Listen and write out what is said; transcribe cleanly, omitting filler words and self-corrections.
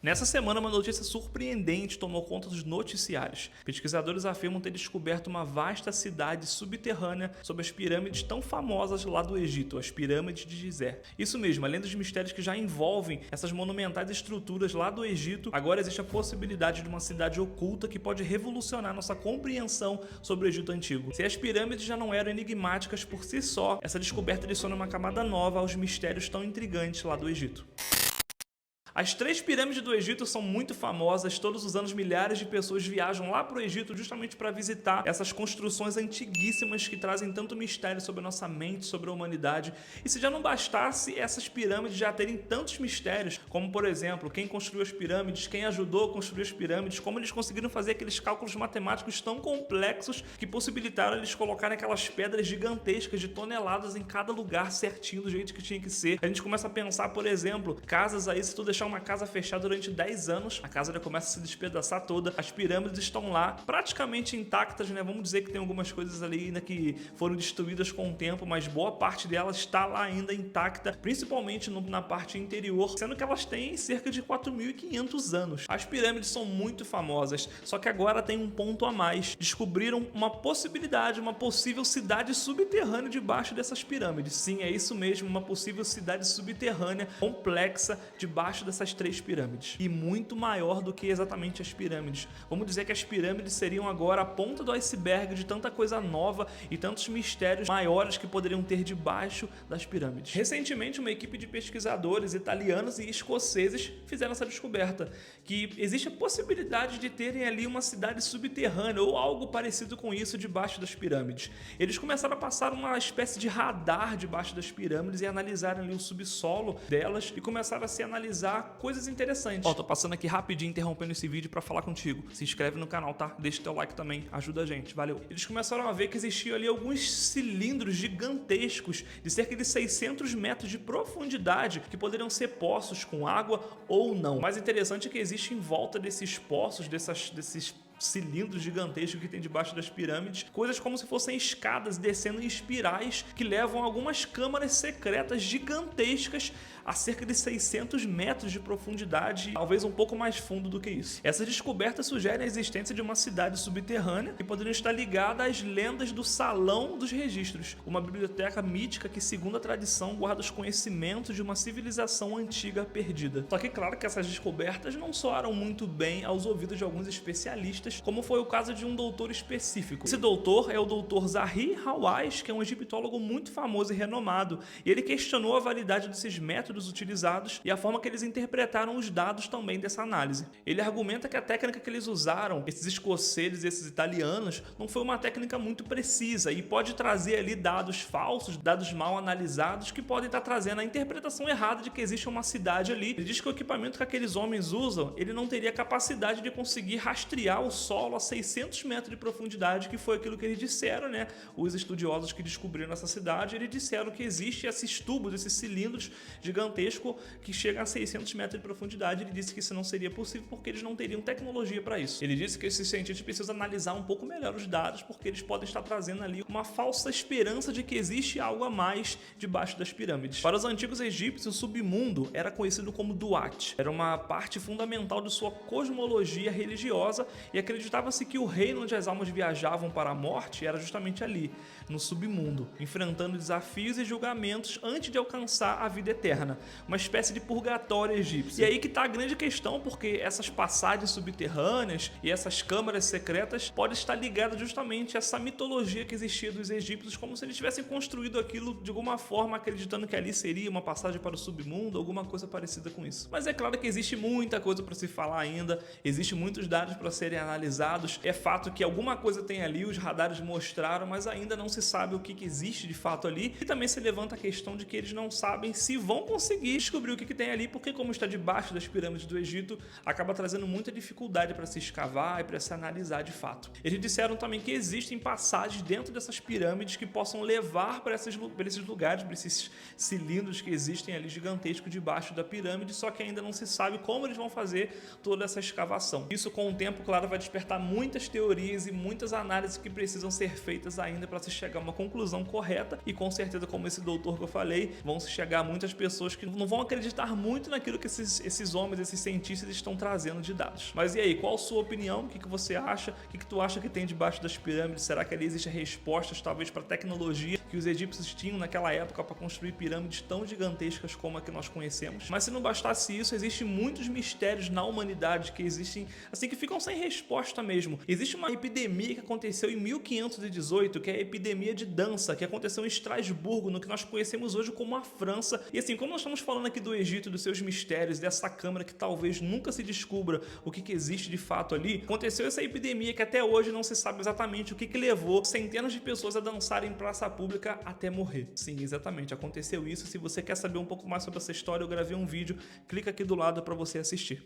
Nessa semana, uma notícia surpreendente tomou conta dos noticiários. Pesquisadores afirmam ter descoberto uma vasta cidade subterrânea sob as pirâmides tão famosas lá do Egito, as pirâmides de Gizé. Isso mesmo, além dos mistérios que já envolvem essas monumentais estruturas lá do Egito, agora existe a possibilidade de uma cidade oculta que pode revolucionar nossa compreensão sobre o Egito Antigo. Se as pirâmides já não eram enigmáticas por si só, essa descoberta adiciona uma camada nova aos mistérios tão intrigantes lá do Egito. As 3 pirâmides do Egito são muito famosas, todos os anos milhares de pessoas viajam lá para o Egito justamente para visitar essas construções antiguíssimas que trazem tanto mistério sobre a nossa mente, sobre a humanidade. E se já não bastasse essas pirâmides já terem tantos mistérios, como por exemplo, quem construiu as pirâmides, quem ajudou a construir as pirâmides, como eles conseguiram fazer aqueles cálculos matemáticos tão complexos que possibilitaram eles colocarem aquelas pedras gigantescas de toneladas em cada lugar certinho do jeito que tinha que ser. A gente começa a pensar, por exemplo, casas aí, se tu deixar uma casa fechada durante 10 anos, a casa já começa a se despedaçar toda, as pirâmides estão lá praticamente intactas, né? Vamos dizer que tem algumas coisas ali ainda que foram destruídas com o tempo, mas boa parte delas está lá ainda intacta, principalmente na parte interior, sendo que elas têm cerca de 4.500 anos. As pirâmides são muito famosas, só que agora tem um ponto a mais. Descobriram uma possibilidade, uma possível cidade subterrânea debaixo dessas pirâmides. Sim, é isso mesmo, uma possível cidade subterrânea complexa debaixo dessas 3 pirâmides, e muito maior do que exatamente as pirâmides. Vamos dizer que as pirâmides seriam agora a ponta do iceberg de tanta coisa nova e tantos mistérios maiores que poderiam ter debaixo das pirâmides. Recentemente, uma equipe de pesquisadores italianos e escoceses fizeram essa descoberta, que existe a possibilidade de terem ali uma cidade subterrânea ou algo parecido com isso debaixo das pirâmides. Eles começaram a passar uma espécie de radar debaixo das pirâmides e analisaram ali o subsolo delas e começaram a se analisar coisas interessantes. Ó, tô passando aqui rapidinho, interrompendo esse vídeo pra falar contigo. Se inscreve no canal, tá? Deixa teu like também, ajuda a gente, valeu. Eles começaram a ver que existiam ali alguns cilindros gigantescos de cerca de 600 metros de profundidade que poderiam ser poços com água ou não. O mais interessante é que existe em volta desses poços, desses cilindros gigantescos que tem debaixo das pirâmides, coisas como se fossem escadas descendo em espirais que levam a algumas câmaras secretas gigantescas a cerca de 600 metros de profundidade, talvez um pouco mais fundo do que isso. Essas descobertas sugerem a existência de uma cidade subterrânea que poderia estar ligada às lendas do Salão dos Registros, uma biblioteca mítica que, segundo a tradição, guarda os conhecimentos de uma civilização antiga perdida. Só que claro que essas descobertas não soaram muito bem aos ouvidos de alguns especialistas, como foi o caso de um doutor específico. Esse doutor é o doutor Zahi Hawass, que é um egiptólogo muito famoso e renomado, e ele questionou a validade desses métodos utilizados e a forma que eles interpretaram os dados também dessa análise. Ele argumenta que a técnica que eles usaram, esses escoceses e esses italianos, não foi uma técnica muito precisa e pode trazer ali dados falsos, dados mal analisados, que podem estar trazendo a interpretação errada de que existe uma cidade ali. Ele diz que o equipamento que aqueles homens usam, ele não teria capacidade de conseguir rastrear o solo a 600 metros de profundidade, que foi aquilo que eles disseram, né? Os estudiosos que descobriram essa cidade, eles disseram que existe esses tubos, esses cilindros gigantescos que chegam a 600 metros de profundidade. Ele disse que isso não seria possível porque eles não teriam tecnologia para isso. Ele disse que esses cientistas precisam analisar um pouco melhor os dados, porque eles podem estar trazendo ali uma falsa esperança de que existe algo a mais debaixo das pirâmides. Para os antigos egípcios, o submundo era conhecido como Duat. Era uma parte fundamental de sua cosmologia religiosa e acreditava-se que o reino onde as almas viajavam para a morte era justamente ali, no submundo, enfrentando desafios e julgamentos antes de alcançar a vida eterna, uma espécie de purgatório egípcio. E aí que está a grande questão, porque essas passagens subterrâneas e essas câmaras secretas podem estar ligadas justamente a essa mitologia que existia dos egípcios, como se eles tivessem construído aquilo de alguma forma, acreditando que ali seria uma passagem para o submundo, alguma coisa parecida com isso. Mas é claro que existe muita coisa para se falar ainda, existe muitos dados para serem analisados. É fato que alguma coisa tem ali, os radares mostraram, mas ainda não se sabe o que existe de fato ali. E também se levanta a questão de que eles não sabem se vão conseguir descobrir o que tem ali, porque como está debaixo das pirâmides do Egito, acaba trazendo muita dificuldade para se escavar e para se analisar de fato. Eles disseram também que existem passagens dentro dessas pirâmides que possam levar para esses lugares, para esses cilindros que existem ali gigantescos debaixo da pirâmide, só que ainda não se sabe como eles vão fazer toda essa escavação. Isso com o tempo, claro, vai despertar muitas teorias e muitas análises que precisam ser feitas ainda para se chegar a uma conclusão correta, e com certeza, como esse doutor que eu falei, vão se chegar a muitas pessoas que não vão acreditar muito naquilo que esses homens, esses cientistas estão trazendo de dados. Mas e aí, qual a sua opinião? O que você acha? O que tu acha que tem debaixo das pirâmides? Será que ali existem respostas, talvez, para a tecnologia que os egípcios tinham naquela época para construir pirâmides tão gigantescas como a que nós conhecemos? Mas se não bastasse isso, existem muitos mistérios na humanidade que existem, assim, que ficam sem resposta mesmo. Existe uma epidemia que aconteceu em 1518, que é a epidemia de dança, que aconteceu em Estrasburgo, no que nós conhecemos hoje como a França. E assim, como nós estamos falando aqui do Egito, dos seus mistérios, dessa câmara que talvez nunca se descubra o que existe de fato ali, aconteceu essa epidemia que até hoje não se sabe exatamente o que levou centenas de pessoas a dançarem em praça pública até morrer. Sim, exatamente, aconteceu isso. Se você quer saber um pouco mais sobre essa história, eu gravei um vídeo, clica aqui do lado para você assistir.